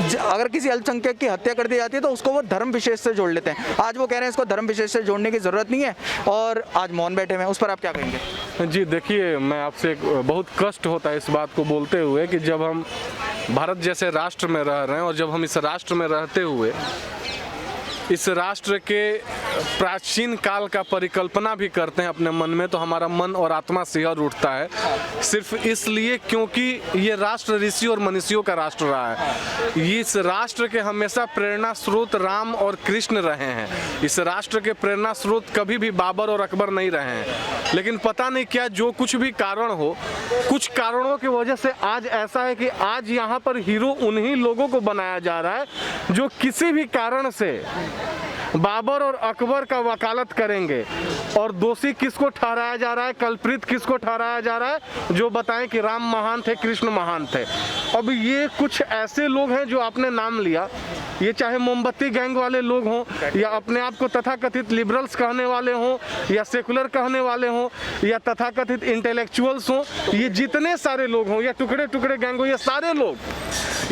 अगर किसी अल्पसंख्यक की हत्या कर दी जाती है तो उसको वो धर्म विशेष से जोड़ लेते हैं। आज वो कह रहे हैं इसको धर्म विशेष से जोड़ने की ज़रूरत नहीं है और आज मौन बैठे हुए हैं, उस पर आप क्या कहेंगे? जी देखिए, मैं आपसे बहुत कष्ट होता है इस बात को बोलते हुए कि जब हम भारत जैसे राष्ट्र में रह रहे हैं और जब हम इस राष्ट्र में रहते हुए इस राष्ट्र के प्राचीन काल का परिकल्पना भी करते हैं अपने मन में, तो हमारा मन और आत्मा सिहर उठता है। सिर्फ इसलिए क्योंकि ये राष्ट्र ऋषि और मनीषियों का राष्ट्र रहा है। इस राष्ट्र के हमेशा प्रेरणा स्रोत राम और कृष्ण रहे हैं। इस राष्ट्र के प्रेरणा स्रोत कभी भी बाबर और अकबर नहीं रहे हैं। लेकिन पता नहीं क्या, जो कुछ भी कारण हो, कुछ कारणों की वजह से आज ऐसा है कि आज यहाँ पर हीरो उन्हीं लोगों को बनाया जा रहा है जो किसी भी कारण से बाबर और अकबर का वकालत करेंगे। और दोषी किसको ठहराया जा रहा है, कल्प्रित किसको ठहराया जा रहा है? जो बताएं कि राम महान थे, कृष्ण महान थे। अब ये कुछ ऐसे लोग हैं जो आपने नाम लिया, ये चाहे मोमबत्ती गैंग वाले लोग हों या अपने आप को तथाकथित लिबरल्स कहने वाले हों या सेकुलर कहने वाले हों या तथाकथित इंटेलेक्चुअल्स हों, ये जितने सारे लोग हों या टुकड़े टुकड़े गैंग हो, ये सारे लोग,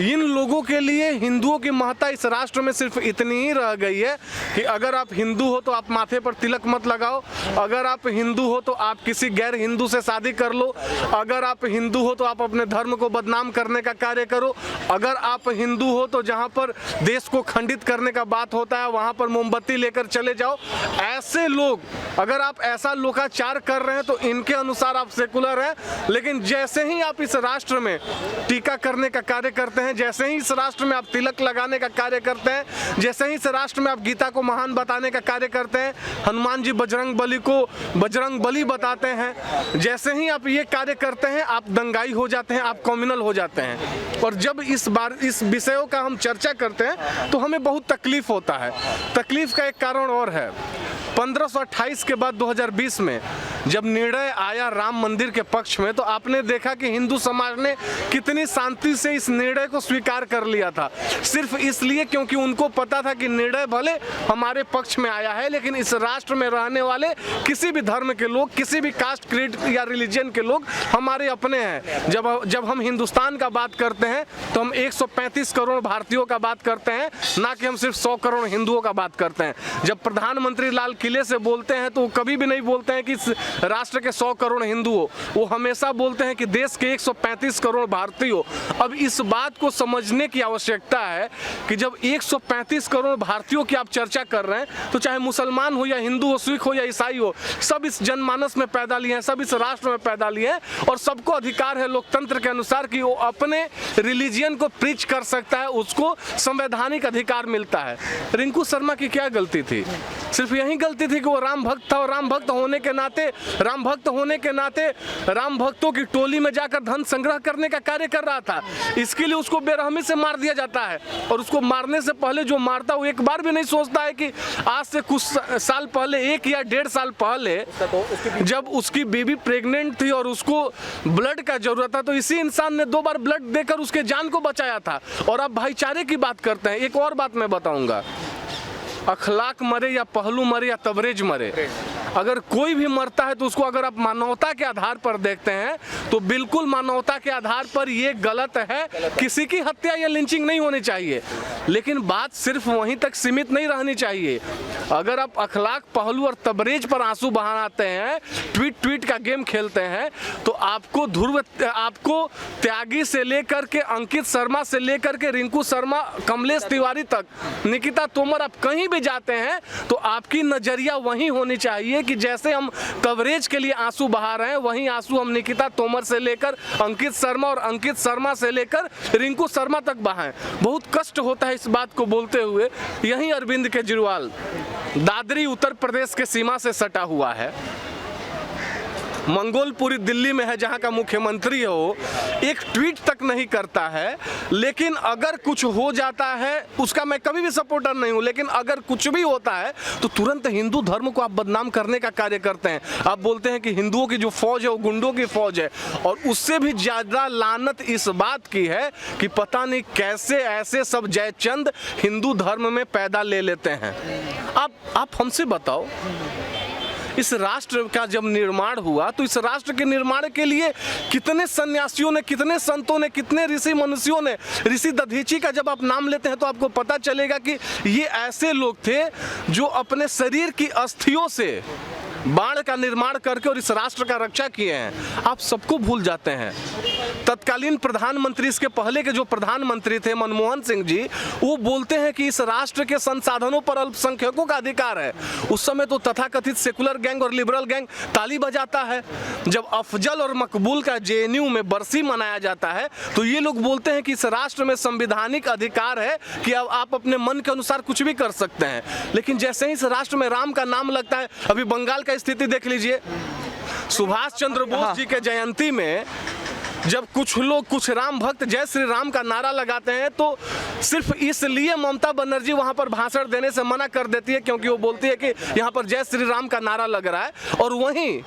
इन लोगों के लिए हिंदुओं की महत्ता इस राष्ट्र में सिर्फ इतनी ही रह गई है कि अगर आप हिंदू हो तो आप माथे पर तिलक मत लगाओ, अगर आप हिंदू हो तो आप किसी गैर हिंदू से शादी कर लो, अगर आप हिंदू हो तो आप अपने धर्म को बदनाम करने का कार्य करो, अगर आप हिंदू हो तो जहाँ पर देश को खंडित करने का बात होता है वहाँ पर मोमबत्ती लेकर चले जाओ। ऐसे लोग, अगर आप ऐसा लोकाचार कर रहे हैं तो इनके अनुसार आप सेकुलर हैं। लेकिन जैसे ही आप इस राष्ट्र में टीका करने का कार्य करते हैं, जैसे ही इस राष्ट्र में आप तिलक लगाने का कार्य करते हैं, जैसे ही इस राष्ट्र में आप गीता को महान बताने का कार्य करते हैं, हनुमान जी बजरंग बली को बजरंग बली बताते हैं, जैसे ही आप ये कार्य करते हैं आप दंगाई हो जाते हैं, आप कम्युनल हो जाते हैं। और जब इस बार इस विषयों का हम चर्चा करते हैं तो हमें बहुत तकलीफ होता है। तकलीफ का एक कारण और है, 1528 के बाद 2020 में जब निर्णय आया राम मंदिर के पक्ष में, तो आपने देखा कि हिंदू समाज ने कितनी शांति से इस निर्णय को स्वीकार कर लिया था। सिर्फ इसलिए क्योंकि उनको पता था कि निर्णय भले हमारे पक्ष में आया है, लेकिन इस राष्ट्र में रहने वाले किसी भी धर्म के लोग, किसी भी कास्ट, क्रीड या रिलीजन के लोग हमारे अपने हैं। जब हम हिंदुस्तान का बात करते हैं तो हम 135 करोड़ भारतीयों का बात करते हैं, ना कि हम सिर्फ 100 करोड़ हिंदुओं का बात करते हैं। जब प्रधानमंत्री लाल किले से बोलते हैं तो कभी भी नहीं बोलते हैं कि इस राष्ट्र के 100 करोड़ हिंदू हो, वो हमेशा बोलते हैं कि देश के 135 करोड़ भारतीय हो। अब इस बात को समझने की आवश्यकता है कि जब 135 करोड़ भारतीयों की आप चर्चा कर रहे हैं तो चाहे मुसलमान हो या हिंदू हो, सिख हो या ईसाई हो, सब इस जनमानस में पैदा लिए हैं, सब इस राष्ट्र में पैदा लिए हैं और सबको अधिकार है लोकतंत्र के अनुसार कि वो अपने रिलीजियन को प्रीच कर सकता है, उसको संवैधानिक अधिकार मिलता है। रिंकू शर्मा की क्या गलती थी? सिर्फ यही गलती थी कि वो राम भक्त था और राम भक्त होने के नाते राम भक्तों की टोली में जाकर धन संग्रह करने का कार्य कर रहा था। इसके लिए उसको बेरहमी से मार दिया जाता है और उसको मारने से पहले जो मारता वो एक बार भी नहीं सोचता है कि आज से कुछ साल पहले, 1 या 1.5 साल पहले, जब उसकी बेबी प्रेग्नेंट थी और उसको ब्लड का जरूरत था तो इसी इंसान ने 2 बार ब्लड देकर उसके जान को बचाया था। और आप भाईचारे की बात करते हैं। एक और बात मैं बताऊंगा, अखलाक मरे या पहलू मरे या तबरेज मरे, अगर कोई भी मरता है तो उसको अगर आप मानवता के आधार पर देखते हैं तो बिल्कुल मानवता के आधार पर ये गलत है। किसी की हत्या या लिंचिंग नहीं होनी चाहिए, लेकिन बात सिर्फ वहीं तक सीमित नहीं रहनी चाहिए। अगर आप अखलाक, पहलू और तबरेज पर आंसू बहाते हैं, ट्वीट का गेम खेलते हैं, तो आपको त्यागी से लेकर के अंकित शर्मा से लेकर के रिंकू शर्मा, कमलेश तिवारी तक, निकिता तोमर, आप कहीं भी जाते हैं तो आपकी नजरिया वही होनी चाहिए कि जैसे हम कवरेज के लिए आंसू बहा रहे हैं, वहीं आंसू हम निकिता तोमर से लेकर अंकित शर्मा और अंकित शर्मा से लेकर रिंकू शर्मा तक बहाएं। बहुत कष्ट होता है इस बात को बोलते हुए। यहीं अरविंद केजरीवाल दादरी उत्तर प्रदेश के सीमा से सटा हुआ है, मंगोलपुरी दिल्ली में है जहां का मुख्यमंत्री है, वो एक ट्वीट तक नहीं करता है। लेकिन अगर कुछ हो जाता है, उसका मैं कभी भी सपोर्टर नहीं हूं, लेकिन अगर कुछ भी होता है तो तुरंत हिंदू धर्म को आप बदनाम करने का कार्य करते हैं। आप बोलते हैं कि हिंदुओं की जो फौज है वो गुंडों की फौज है। और उससे भी ज्यादा लानत इस बात की है कि पता नहीं कैसे ऐसे सब जयचंद हिंदू धर्म में पैदा ले लेते हैं। आप हमसे बताओ, इस राष्ट्र का जब निर्माण हुआ तो इस राष्ट्र के निर्माण के लिए कितने सन्यासियों ने, कितने संतों ने, कितने ऋषि मनुष्यों ने, ऋषि दधीची का जब आप नाम लेते हैं तो आपको पता चलेगा कि ये ऐसे लोग थे जो अपने शरीर की अस्थियों से बाण का निर्माण करके और इस राष्ट्र का रक्षा किए हैं। आप सबको भूल जाते हैं। तत्कालीन प्रधानमंत्री, इसके पहले के जो प्रधानमंत्री थे मनमोहन सिंह जी, वो बोलते हैं कि इस राष्ट्र के संसाधनों पर अल्पसंख्यकों का अधिकार है। उस समय तो तथाकथित सेकुलर गैंग और लिबरल गैंग ताली बजाता है। जब अफजल और मकबूल का जेएनयू में बरसी मनाया जाता है तो ये लोग बोलते हैं कि इस राष्ट्र में संवैधानिक अधिकार है कि अब आप अपने मन के अनुसार कुछ भी कर सकते हैं। लेकिन जैसे ही इस राष्ट्र में राम का नाम लगता है, अभी बंगाल का स्थिति देख लीजिए, सुभाष चंद्र बोस जी के जयंती में जब कुछ लोग, कुछ राम भक्त जय श्री राम का नारा लगाते हैं तो सिर्फ इसलिए ममता बनर्जी वहां पर भाषण देने से मना कर देती है क्योंकि वो बोलती है कि यहां पर जय श्री राम का नारा लग रहा है, और वहीं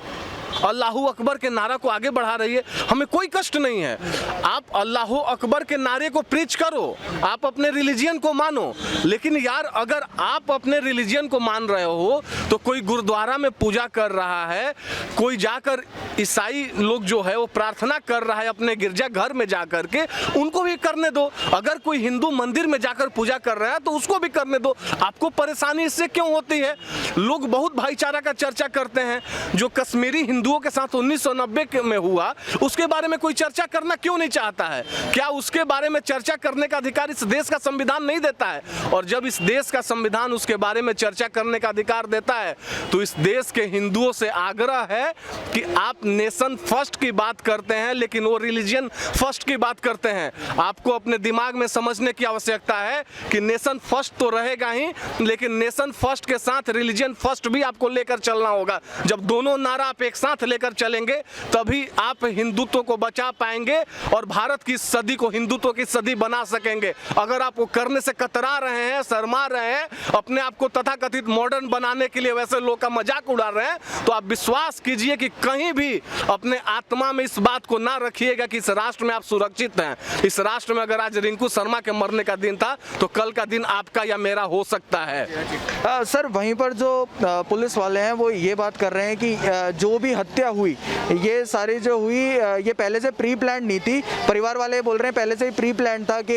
अल्लाहू अकबर के नारा को आगे बढ़ा रही है। हमें कोई कष्ट नहीं है, आप अल्लाहू अकबर के नारे को प्रीच करो, आप अपने रिलीजियन को मानो, लेकिन यार अगर आप अपने रिलीजियन को मान रहे हो तो कोई गुरुद्वारा में पूजा कर रहा है, कोई जाकर ईसाई लोग जो है वो प्रार्थना कर रहा है अपने गिरजा घर में जाकर के, उनको भी करने दो। अगर कोई हिंदू मंदिर में जाकर पूजा कर रहा है तो उसको भी करने दो। आपको परेशानी इससे क्यों होती है? लोग बहुत भाईचारा का चर्चा करते हैं। जो कश्मीरी हिंदुओं के साथ 1990 में हुआ उसके बारे में कोई चर्चा करना क्यों नहीं चाहता है? क्या उसके बारे में चर्चा करने का अधिकार इस देश का संविधान नहीं देता है? और जब इस देश का संविधान उसके बारे में चर्चा करने का अधिकार देता है तो इस देश के हिंदुओं से आग्रह है कि आप नेशन फर्स्ट की बात करते हैं लेकिन वो रिलीजन फर्स्ट की बात करते हैं। आपको अपने दिमाग में समझने की आवश्यकता है कि नेशन फर्स्ट तो रहेगा ही, लेकिन नेशन फर्स्ट के साथ रिलीजन फर्स्ट भी आपको लेकर चलना होगा। जब दोनों नारा आप एक साथ लेकर चलेंगे तभी आप हिंदुत्व को बचा पाएंगे और भारत की सदी को हिंदुत्व की सदी बना सकेंगे। अगर आप वो करने से कतरा रहे हैं, शर्मा रहे हैं, अपने आप को तथाकथित मॉडर्न बनाने के लिए वैसे लोग का मजाक उड़ा रहे हैं, तो आप विश्वास कीजिए कि कहीं भी अपने आत्मा में इस बात को ना रखिएगा कि इस राष्ट्र में आप सुरक्षित हैं। इस राष्ट्र में अगर आज रिंकू शर्मा के मरने का दिन था तो कल का दिन आपका या मेरा हो सकता है। सर वहीं पर जो पुलिस वाले हैं वो ये बात कर रहे हैं कि जो भी हत्या हुई, ये सारी जो हुई ये पहले से प्री प्लान नहीं थी। परिवार वाले बोल रहे हैं पहले से ही प्री प्लान था कि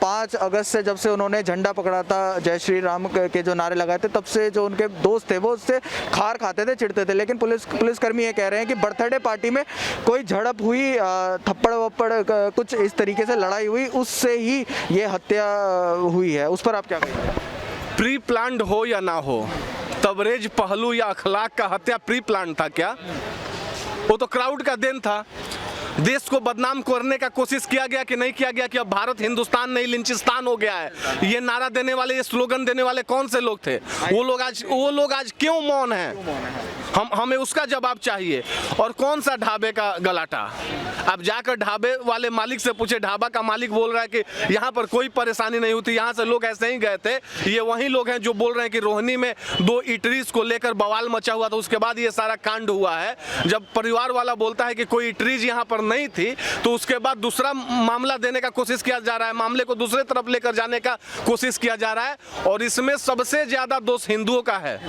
5 अगस्त से जब से उन्होंने झंडा पकड़ा था, जय श्री राम के जो नारे लगाए थे, तब से जो उनके दोस्त थे वो उससे खार खाते थे, चिढ़ते थे। लेकिन पुलिसकर्मी ये कह रहे हैं कि बर्थडे पार्टी में कोई झड़प हुई, थप्पड़ वप्पड़ कुछ इस तरीके से लड़ाई हुई, उससे ही ये हत्या हुई है। उस पर आप क्या कहेंगे? प्री प्लान्ड हो या ना हो, तबरेज पहलू या अखलाक का हत्या प्री प्लान था क्या? वो तो क्राउड का देन था। देश को बदनाम करने का कोशिश किया गया कि नहीं किया गया कि अब भारत हिंदुस्तान नहीं लिंचिस्तान हो गया है। ये नारा देने वाले, ये स्लोगन देने वाले कौन से लोग थे? वो लोग आज क्यों मौन हैं? हमें उसका जवाब चाहिए। और कौन सा ढाबे का गलाटा? आप जाकर ढाबे वाले मालिक से पूछे, ढाबा का मालिक बोल रहा है कि यहाँ पर कोई परेशानी नहीं होती, यहाँ से लोग ऐसे ही गए थे। ये वही लोग हैं जो बोल रहे हैं कि रोहिणी में 2 इटरीज को लेकर बवाल मचा हुआ था, उसके बाद ये सारा कांड हुआ है। जब परिवार वाला बोलता है कि कोई इटरीज यहाँ पर नहीं थी तो उसके बाद दूसरा मामला देने का कोशिश किया जा रहा है, मामले को दूसरे तरफ लेकर जाने का कोशिश किया जा रहा है। और इसमें सबसे ज्यादा दोष हिंदुओं का है।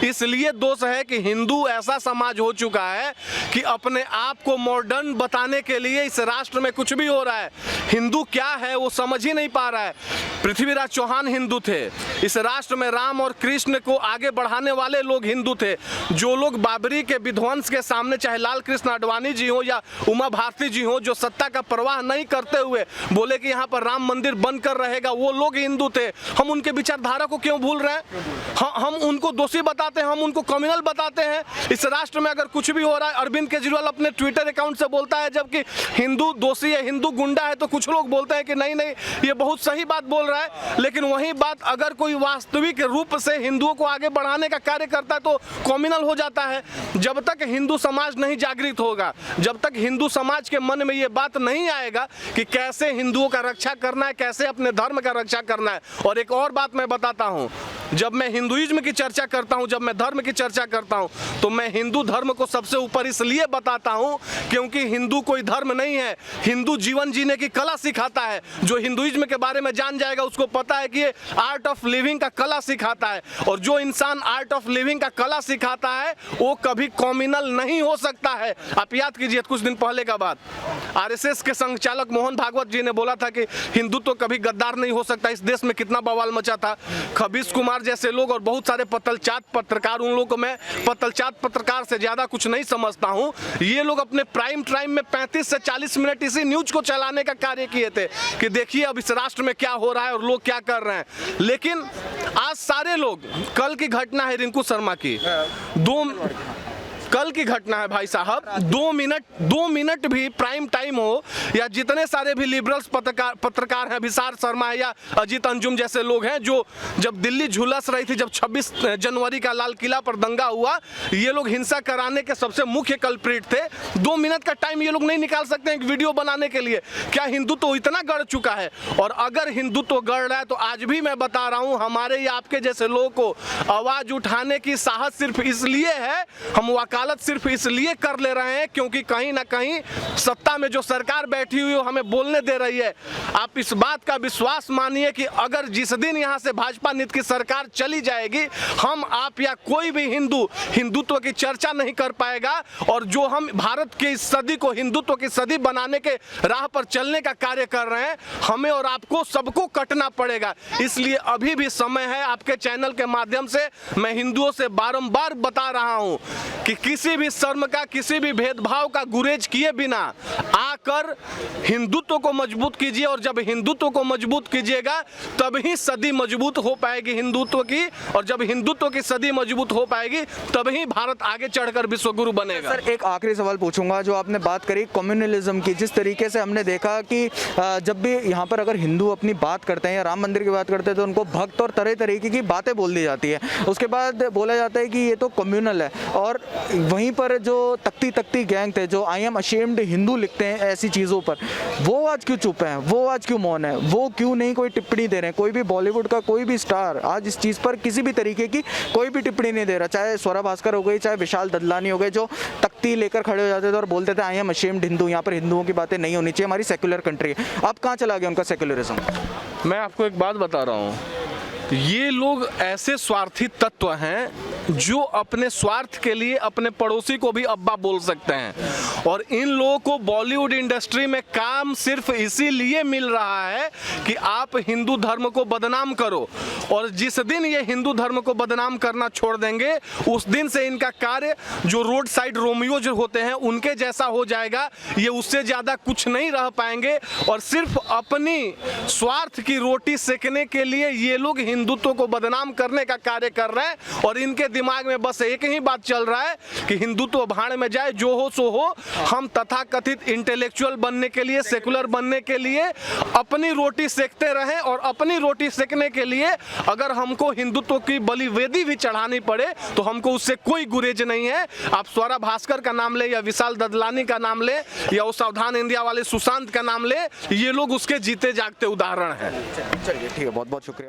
इसलिए दोष है कि हिंदू ऐसा समाज हो चुका है कि अपने आप को मॉडर्न बताने के लिए इस राष्ट्र में कुछ भी हो रहा है। हिंदू क्या है वो समझ ही नहीं पा रहा है। पृथ्वीराज चौहान हिंदू थे। इस राष्ट्र में राम और कृष्ण को आगे बढ़ाने वाले लोग हिंदू थे। जो लोग बाबरी के विध्वंस के सामने, चाहे लाल कृष्ण आडवाणी जी हो या उमा भारती जी हो, जो सत्ता का परवाह नहीं करते हुए बोले कि यहाँ पर राम मंदिर बनकर रहेगा, वो लोग हिंदू थे। हम उनके विचारधारा को क्यों भूल रहे हैं? हम उनको दोषी बताते हैं, हम उनको क्रिमिनल बताते हैं। इस राष्ट्र में अगर कुछ भी हो रहा है, अरविंद केजरीवाल अपने ट्विटर अकाउंट से बोलता है जबकि हिंदू दोषी है, हिंदू गुंडा है, तो कुछ लोग बोलते हैं कि नहीं नहीं ये बहुत सही बात बोल रहा है। लेकिन वही बात अगर कोई वास्तविक रूप से हिंदुओं को आगे बढ़ाने का कार्य करता है तो क्रिमिनल हो जाता है। जब तक हिंदू समाज नहीं जागृत होगा, जब तक हिंदू समाज के मन में ये बात नहीं आएगा कि कैसे हिंदुओं का रक्षा करना है, कैसे अपने धर्म का रक्षा करना है। और एक और बात मैं बताता हूँ, जब मैं हिंदुइज्म की चर्चा करता हूं, जब मैं धर्म की चर्चा करता हूं, तो मैं हिंदू धर्म को सबसे ऊपर इसलिए बताता हूं क्योंकि हिंदू कोई धर्म नहीं है, हिंदू जीवन जीने की कला सिखाता है। जो हिंदुइज्म के बारे में जान जाएगा उसको पता है कि ये आर्ट ऑफ लिविंग का कला सिखाता है, और जो इंसान आर्ट ऑफ लिविंग का कला सिखाता है वो कभी कॉम्युनल नहीं हो सकता है। आप याद कीजिए कुछ दिन पहले का बात, आरएसएस के संचालक मोहन भागवत जी ने बोला था कि हिंदू तो कभी गद्दार नहीं हो सकता। इस देश में कितना बवाल मचा था। खबीस कुमार जैसे लोग और बहुत सारे पतलचात पत्रकार, उन लोगों को मैं पतलचात पत्रकार से ज्यादा कुछ नहीं समझता हूं, ये लोग अपने प्राइम टाइम में 35 से 40 मिनट इसी न्यूज को चलाने का कार्य किए थे कि देखिए अब इस राष्ट्र में क्या हो रहा है और लोग क्या कर रहे हैं। लेकिन आज सारे लोग, कल की घटना है रिंकू शर्मा की, कल की घटना है भाई साहब, 2 मिनट भी प्राइम टाइम हो, या जितने सारे भी लिबरल्स पत्रकार हैं, विशाल शर्मा है या अजीत अंजुम जैसे लोग हैं, जो जब दिल्ली झुलस रही थी, जब 26 जनवरी का लाल किला पर दंगा हुआ, ये लोग हिंसा कराने के सबसे मुख्य कल्प्रिट थे। 2 मिनट का टाइम ये लोग नहीं निकाल सकते हैं एक वीडियो बनाने के लिए। क्या हिंदुत्व तो इतना गढ़ चुका है? और अगर हिंदुत्व तो गढ़ रहा है तो आज भी मैं बता रहा हूं, हमारे या आपके जैसे लोगों को आवाज उठाने की साहस सिर्फ इसलिए है, हम वकालत सिर्फ इसलिए कर ले रहे हैं क्योंकि कहीं ना कहीं सत्ता में जो सरकार बैठी हुई है हमें बोलने दे रही है। आप इस बात का विश्वास मानिए कि अगर जिस दिन यहां से भाजपा नीति की सरकार चली जाएगी, हम आप या कोई भी हिंदू हिंदुत्व की चर्चा नहीं कर पाएगा, और जो हम भारत की इस सदी को हिंदुत्व की सदी बनाने के राह पर चलने का कार्य कर रहे हैं, हमें और आपको सबको कटना पड़ेगा। इसलिए अभी भी समय है, आपके चैनल के माध्यम से मैं हिंदुओं से बारंबार बता रहा हूं कि किसी भी शर्म का, किसी भी भेदभाव का गुरेज किए बिना आकर हिंदुत्व को मजबूत कीजिए, और जब हिंदुत्व को मजबूत कीजिएगा तभी सदी मजबूत हो पाएगी हिंदुत्व की, और जब हिंदुत्व की सदी मजबूत हो पाएगी तभी भारत आगे चढ़कर विश्वगुरु बनेगा। सर एक आखिरी सवाल पूछूंगा, जो आपने बात करी कम्युनलिज्म की, जिस तरीके से हमने देखा कि जब भी यहाँ पर अगर हिंदू अपनी बात करते हैं या राम मंदिर की बात करते हैं तो उनको भक्त और तरह तरीके की बातें बोल दी जाती है, उसके बाद बोला जाता है कि ये तो कम्युनल है। और वहीं पर जो तख्ती गैंग थे जो आई एम अशेम्ड हिंदू लिखते हैं ऐसी चीज़ों पर, वो आज क्यों चुप हैं, वो आज क्यों मौन है, वो क्यों नहीं कोई टिप्पणी दे रहे हैं? कोई भी बॉलीवुड का कोई भी स्टार आज इस चीज़ पर किसी भी तरीके की कोई भी टिप्पणी नहीं दे रहा, चाहे स्वरा भास्कर हो गई, चाहे विशाल ददलानी हो गए, जो तख्ती लेकर खड़े हो जाते थे और बोलते थे आई एम अशेम्ड हिंदू, यहाँ पर हिंदुओं की बातें नहीं होनी चाहिए, हमारी सेक्युलर कंट्री है। अब कहाँ चला गया उनका सेक्युलरिज्म? मैं आपको एक बात बता रहा हूँ, ये लोग ऐसे स्वार्थी तत्व हैं जो अपने स्वार्थ के लिए अपने पड़ोसी को भी अब्बा बोल सकते हैं, और इन लोगों को बॉलीवुड इंडस्ट्री में काम सिर्फ इसीलिए मिल रहा है कि आप हिंदू धर्म को बदनाम करो, और जिस दिन ये हिंदू धर्म को बदनाम करना छोड़ देंगे उस दिन से इनका कार्य जो रोड साइड रोमियो जो होते हैं उनके जैसा हो जाएगा। ये उससे ज़्यादा कुछ नहीं रह पाएंगे, और सिर्फ अपनी स्वार्थ की रोटी सेकने के लिए ये लोग हिंदुत्व को बदनाम करने का कार्य कर रहे हैं, और इनके दिमाग में बस एक ही बात चल रहा है कि हिंदुत्व भाड़ में जाए, जो हो सो हो। हम तथाकथित इंटेलेक्चुअल बनने के लिए, सेकुलर बनने के लिए अपनी रोटी सेकते रहें, और अपनी रोटी सेकने के लिए अगर हमको हिंदुत्व की बलिवेदी भी चढ़ानी पड़े तो हमको उससे कोई गुरेज नहीं है। आप स्वरा भास्कर का नाम ले या विशाल ददलानी का नाम ले या वो सावधान इंडिया वाले सुशांत का नाम ले, ये लोग उसके जीते जागते उदाहरण हैं। चलिए ठीक है, बहुत बहुत शुक्रिया।